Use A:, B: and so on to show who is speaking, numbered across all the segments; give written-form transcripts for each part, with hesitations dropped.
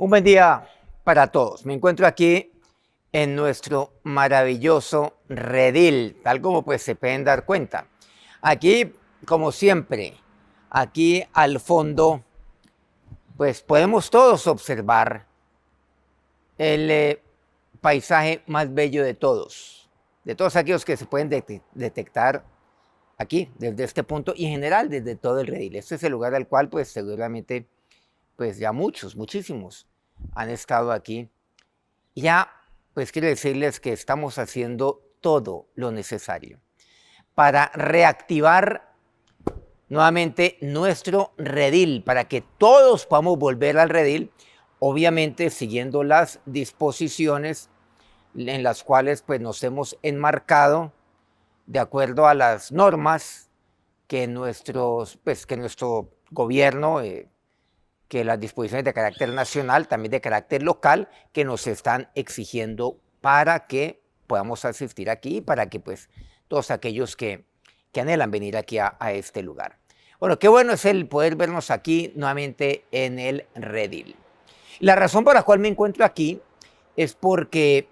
A: Un buen día para todos. Me encuentro aquí en nuestro maravilloso redil, tal como pues se pueden dar cuenta. Aquí, como siempre, aquí al fondo, pues podemos todos observar el paisaje más bello de todos aquellos que se pueden detectar aquí, desde este punto y en general desde todo el redil. Este es el lugar al cual pues seguramente pues ya muchísimos han estado aquí. Ya, pues quiero decirles que estamos haciendo todo lo necesario para reactivar nuevamente nuestro redil, para que todos podamos volver al redil, obviamente siguiendo las disposiciones en las cuales pues nos hemos enmarcado de acuerdo a las normas que que nuestro gobierno que las disposiciones de carácter nacional, también de carácter local, que nos están exigiendo para que podamos asistir aquí, para que pues todos aquellos que anhelan venir aquí a este lugar. Bueno, qué bueno es el poder vernos aquí nuevamente en el redil. La razón por la cual me encuentro aquí es porque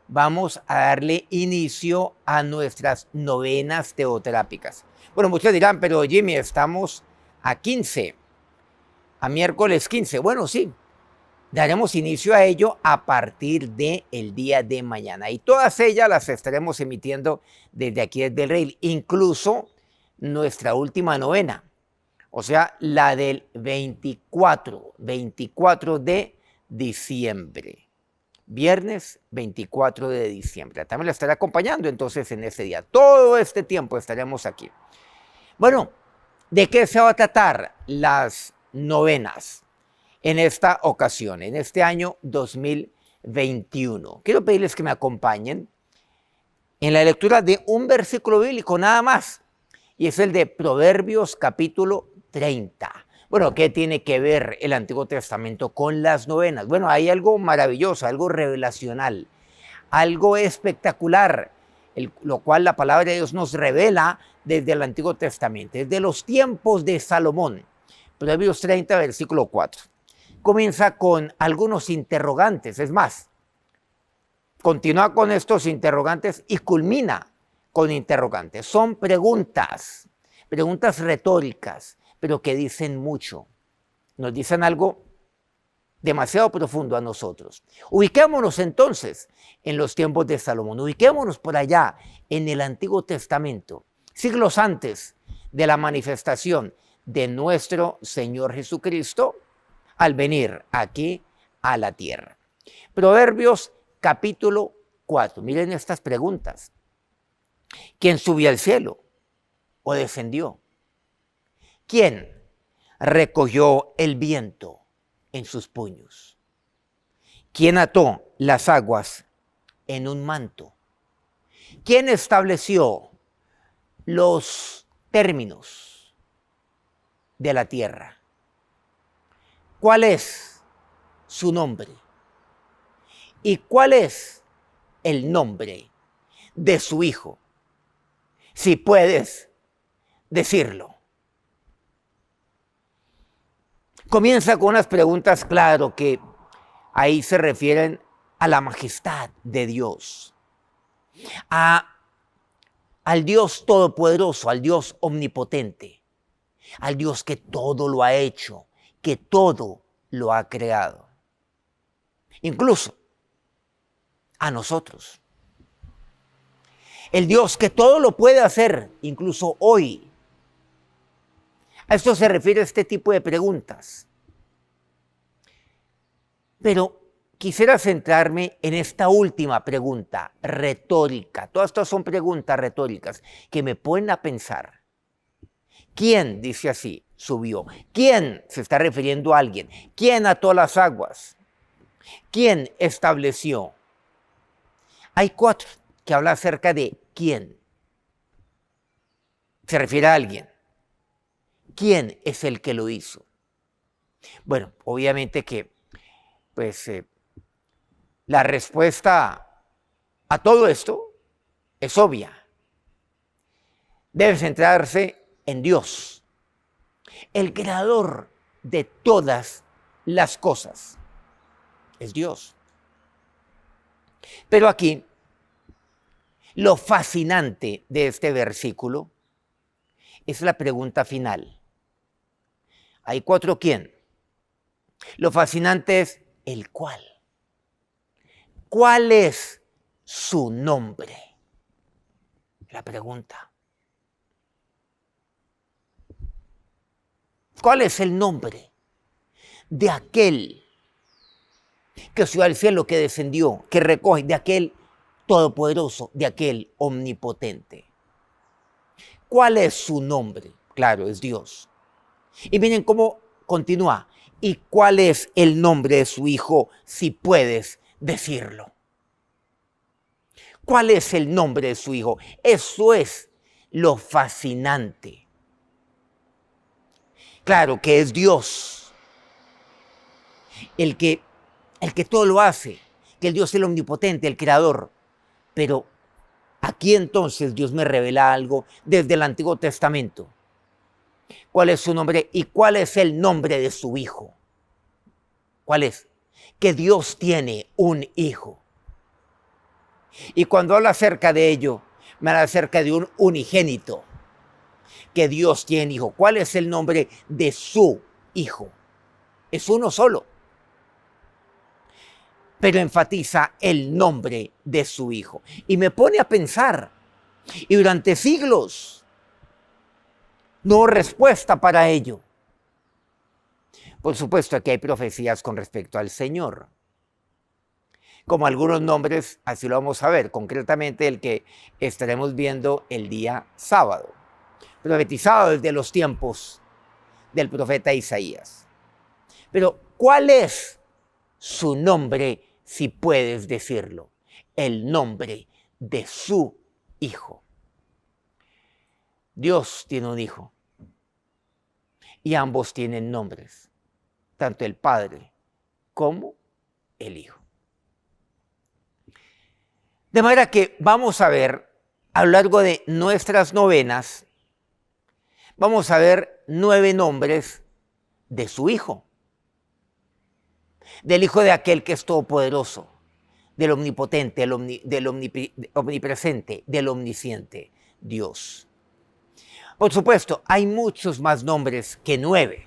A: vamos a darle inicio a nuestras novenas teoterápicas. Bueno, muchos dirán, pero Jimmy, estamos a 15. A miércoles 15. Bueno, sí, daremos inicio a ello a partir del día de mañana. Y todas ellas las estaremos emitiendo desde aquí, desde el Redil, incluso nuestra última novena, o sea, la del 24 de diciembre. Viernes 24 de diciembre. También la estaré acompañando entonces en ese día. Todo este tiempo estaremos aquí. Bueno, ¿de qué se va a tratar las novenas en esta ocasión, en este año 2021? Quiero pedirles que me acompañen en la lectura de un versículo bíblico nada más, y es el de Proverbios capítulo 30. Bueno, ¿qué tiene que ver el Antiguo Testamento con las novenas? Bueno, hay algo maravilloso, algo revelacional, algo espectacular, lo cual la palabra de Dios nos revela desde el Antiguo Testamento, desde los tiempos de Salomón. Proverbios 30, versículo 4. Comienza con algunos interrogantes, es más, continúa con estos interrogantes y culmina con interrogantes. Son preguntas retóricas, pero que dicen mucho. Nos dicen algo demasiado profundo a nosotros. Ubiquémonos entonces en los tiempos de Salomón, ubiquémonos por allá en el Antiguo Testamento, siglos antes de la manifestación de nuestro Señor Jesucristo al venir aquí a la tierra. Proverbios capítulo 4, miren estas preguntas. ¿Quién subió al cielo o descendió? ¿Quién recogió el viento en sus puños? ¿Quién ató las aguas en un manto? ¿Quién estableció los términos de la tierra? ¿Cuál es su nombre? ¿Y cuál es el nombre de su hijo? Si puedes decirlo. Comienza con unas preguntas, claro, que ahí se refieren a la majestad de Dios, al Dios todopoderoso, al Dios omnipotente, al Dios que todo lo ha hecho, que todo lo ha creado, incluso a nosotros. El Dios que todo lo puede hacer, incluso hoy. A esto se refiere este tipo de preguntas. Pero quisiera centrarme en esta última pregunta retórica. Todas estas son preguntas retóricas que me ponen a pensar. ¿Quién, dice así, subió? ¿Quién se está refiriendo a alguien? ¿Quién ató las aguas? ¿Quién estableció? Hay cuatro que hablan acerca de quién. Se refiere a alguien. ¿Quién es el que lo hizo? Bueno, obviamente que pues la respuesta a todo esto es obvia. Debe centrarse en Dios, el creador de todas las cosas. es Dios. Pero aquí, lo fascinante de este versículo es la pregunta final. Hay 4 quién. Lo fascinante es el cuál. ¿Cuál es su nombre? La pregunta. ¿Cuál es el nombre de aquel que subió al cielo, que descendió, que recoge, de aquel todopoderoso, de aquel omnipotente? ¿Cuál es su nombre? Claro, es Dios. Y miren cómo continúa. ¿Y cuál es el nombre de su hijo, si puedes decirlo? ¿Cuál es el nombre de su hijo? Eso es lo fascinante. Claro que es Dios el que todo lo hace, que el Dios es el omnipotente, el creador. Pero aquí entonces Dios me revela algo desde el Antiguo Testamento. ¿Cuál es su nombre y cuál es el nombre de su hijo? ¿Cuál es? Que Dios tiene un hijo. Y cuando habla acerca de ello, me habla acerca de un unigénito, que Dios tiene hijo. ¿Cuál es el nombre de su hijo? Es uno solo. Pero enfatiza el nombre de su hijo. Y me pone a pensar, y durante siglos no hubo respuesta para ello. Por supuesto que hay profecías con respecto al Señor, como algunos nombres, así lo vamos a ver, concretamente el que estaremos viendo el día sábado, profetizado desde los tiempos del profeta Isaías. Pero, ¿cuál es su nombre, si puedes decirlo? El nombre de su hijo. Dios tiene un hijo y ambos tienen nombres, tanto el Padre como el Hijo. De manera que vamos a ver, a lo largo de nuestras novenas, vamos a ver 9 nombres de su Hijo, del Hijo de aquel que es todopoderoso, del omnipotente, del omnipresente, del omnisciente, Dios. Por supuesto, hay muchos más nombres que 9.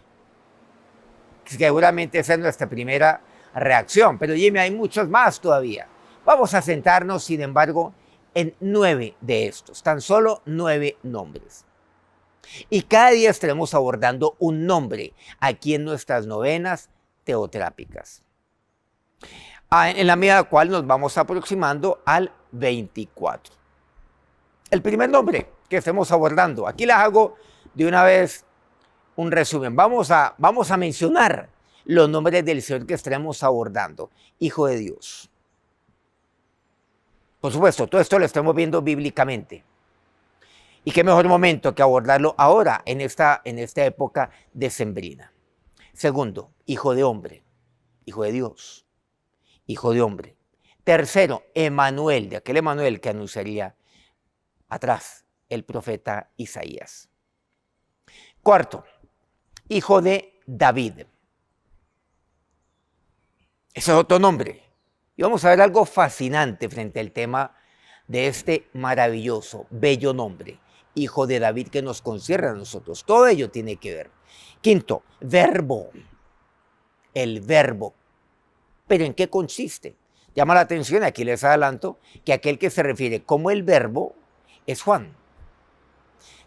A: Seguramente esa es nuestra primera reacción, pero Jimmy, hay muchos más todavía. Vamos a sentarnos, sin embargo, en 9 de estos, tan solo 9 nombres. Y cada día estaremos abordando un nombre aquí en nuestras novenas teotrápicas, en la medida cual nos vamos aproximando al 24. El primer nombre que estemos abordando, aquí les hago de una vez un resumen. Vamos a mencionar los nombres del Señor que estaremos abordando. Hijo de Dios. Por supuesto, todo esto lo estamos viendo bíblicamente. Y qué mejor momento que abordarlo ahora, en esta época decembrina. Segundo, hijo de hombre, hijo de Dios, hijo de hombre. Tercero, Emanuel, de aquel Emanuel que anunciaría atrás el profeta Isaías. Cuarto, hijo de David. Ese es otro nombre. Y vamos a ver algo fascinante frente al tema de este maravilloso, bello nombre, hijo de David, que nos concierne a nosotros. Todo ello tiene que ver. Quinto, verbo. El verbo. ¿Pero en qué consiste? Llama la atención, aquí les adelanto, que aquel que se refiere como el verbo es Juan.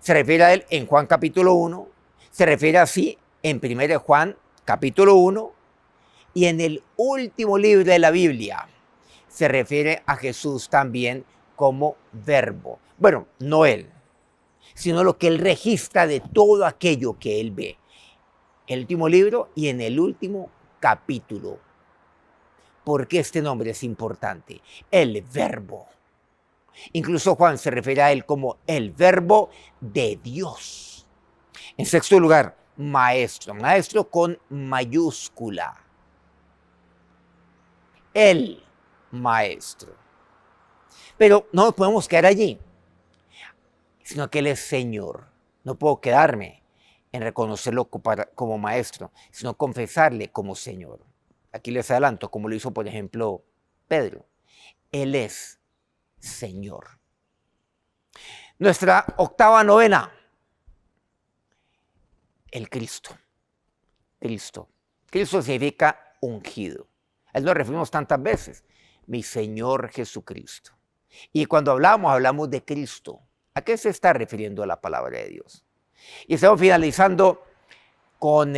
A: Se refiere a él en Juan capítulo 1, se refiere así en 1 Juan capítulo 1, y en el último libro de la Biblia se refiere a Jesús también como verbo. Bueno, no él, sino lo que él registra de todo aquello que él ve. El último libro y en el último capítulo. ¿Por qué este nombre es importante? El verbo. Incluso Juan se refiere a él como el verbo de Dios. En sexto lugar, maestro. Maestro con mayúscula. El maestro. Pero no nos podemos quedar allí, sino que él es Señor. No puedo quedarme en reconocerlo como maestro, sino confesarle como Señor. Aquí les adelanto, como lo hizo, por ejemplo, Pedro. Él es Señor. Nuestra octava novena, el Cristo. Cristo. Cristo significa ungido. A él nos referimos tantas veces, mi Señor Jesucristo. Y cuando hablamos de Cristo, ¿a qué se está refiriendo la palabra de Dios? Y estamos finalizando con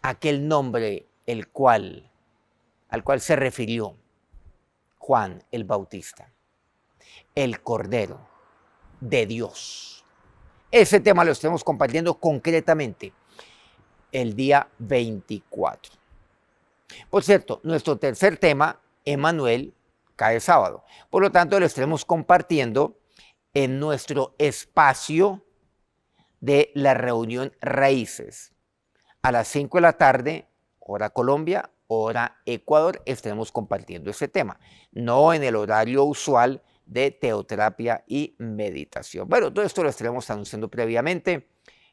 A: aquel nombre al cual se refirió Juan el Bautista, el Cordero de Dios. Ese tema lo estamos compartiendo concretamente el día 24. Por cierto, nuestro tercer tema, Emmanuel, cae sábado. Por lo tanto, lo estaremos compartiendo en nuestro espacio de la reunión Raíces. A las 5 de la tarde, hora Colombia, hora Ecuador, estaremos compartiendo ese tema. No en el horario usual de teoterapia y meditación. Bueno, todo esto lo estaremos anunciando previamente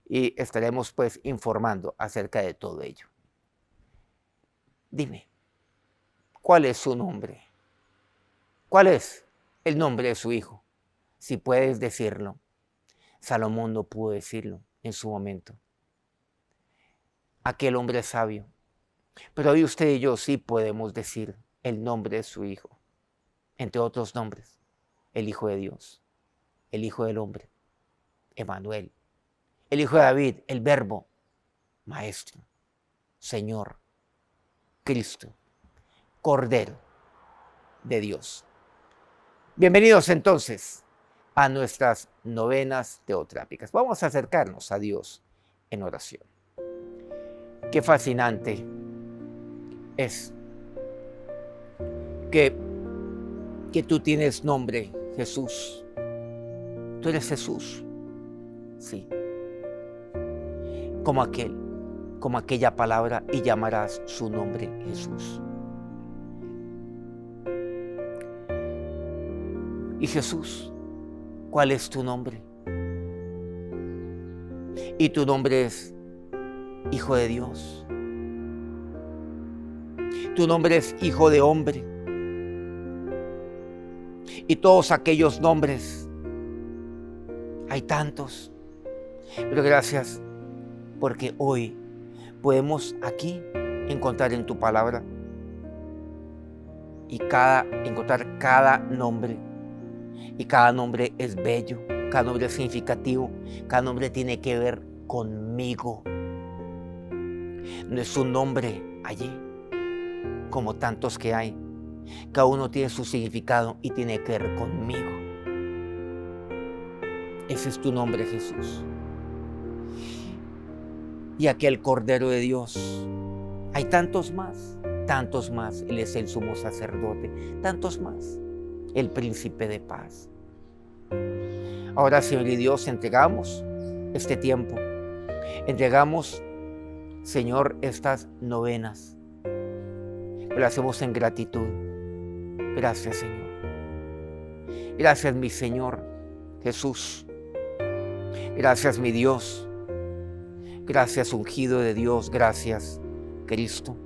A: y estaremos pues informando acerca de todo ello. Dime, ¿cuál es su nombre? ¿Cuál es el nombre de su hijo? Si puedes decirlo. Salomón no pudo decirlo en su momento. Aquel hombre sabio. Pero hoy usted y yo sí podemos decir el nombre de su hijo. Entre otros nombres, el Hijo de Dios, el Hijo del Hombre, Emmanuel, el Hijo de David, el Verbo, Maestro, Señor, Cristo, Cordero de Dios. Bienvenidos entonces a nuestras novenas teotrápicas. Vamos a acercarnos a Dios en oración. Qué fascinante es que tú tienes nombre, Jesús. Tú eres Jesús, sí. Como aquella palabra, y llamarás su nombre Jesús. Y Jesús, ¿cuál es tu nombre? Y tu nombre es Hijo de Dios. Tu nombre es Hijo de Hombre. Y todos aquellos nombres, hay tantos. Pero gracias porque hoy podemos aquí encontrar en tu palabra y encontrar cada nombre. Y cada nombre es bello, cada nombre es significativo, cada nombre tiene que ver conmigo. No es un nombre allí, como tantos que hay. Cada uno tiene su significado y tiene que ver conmigo. Ese es tu nombre, Jesús. Y aquel Cordero de Dios. Hay tantos más, tantos más. Él es el sumo sacerdote, tantos más. El príncipe de paz. Ahora, Señor y Dios, entregamos este tiempo. Entregamos, Señor, estas novenas. Lo hacemos en gratitud. Gracias, Señor. Gracias, mi Señor Jesús. Gracias, mi Dios. Gracias, ungido de Dios. Gracias, Cristo.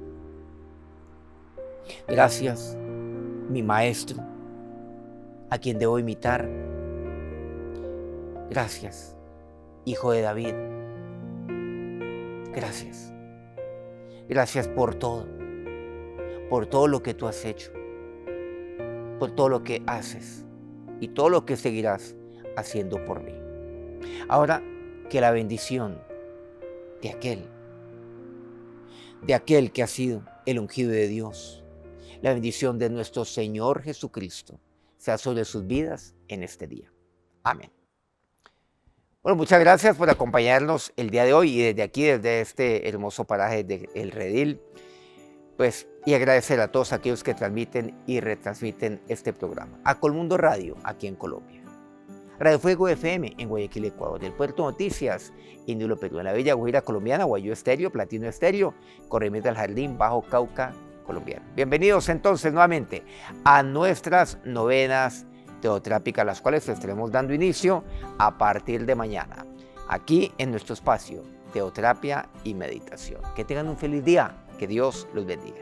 A: Gracias, mi Maestro, a quien debo imitar. Gracias, Hijo de David. Gracias. Gracias por todo lo que tú has hecho, por todo lo que haces y todo lo que seguirás haciendo por mí. Ahora, que la bendición de aquel que ha sido el ungido de Dios, la bendición de nuestro Señor Jesucristo, sea sobre sus vidas en este día. Amén. Bueno, muchas gracias por acompañarnos el día de hoy y desde aquí, desde este hermoso paraje de El Redil, pues, y agradecer a todos aquellos que transmiten y retransmiten este programa. A Colmundo Radio, aquí en Colombia. Radio Fuego FM en Guayaquil, Ecuador. El Puerto Noticias en Nulo, Perú. En la Bella Guajira colombiana, Guayú Estéreo, Platino Estéreo, Corrimiento del Jardín, Bajo Cauca colombiano. Bienvenidos entonces nuevamente a nuestras novenas teotrápicas, las cuales estaremos dando inicio a partir de mañana, aquí en nuestro espacio, Teoterapia y Meditación. Que tengan un feliz día, que Dios los bendiga.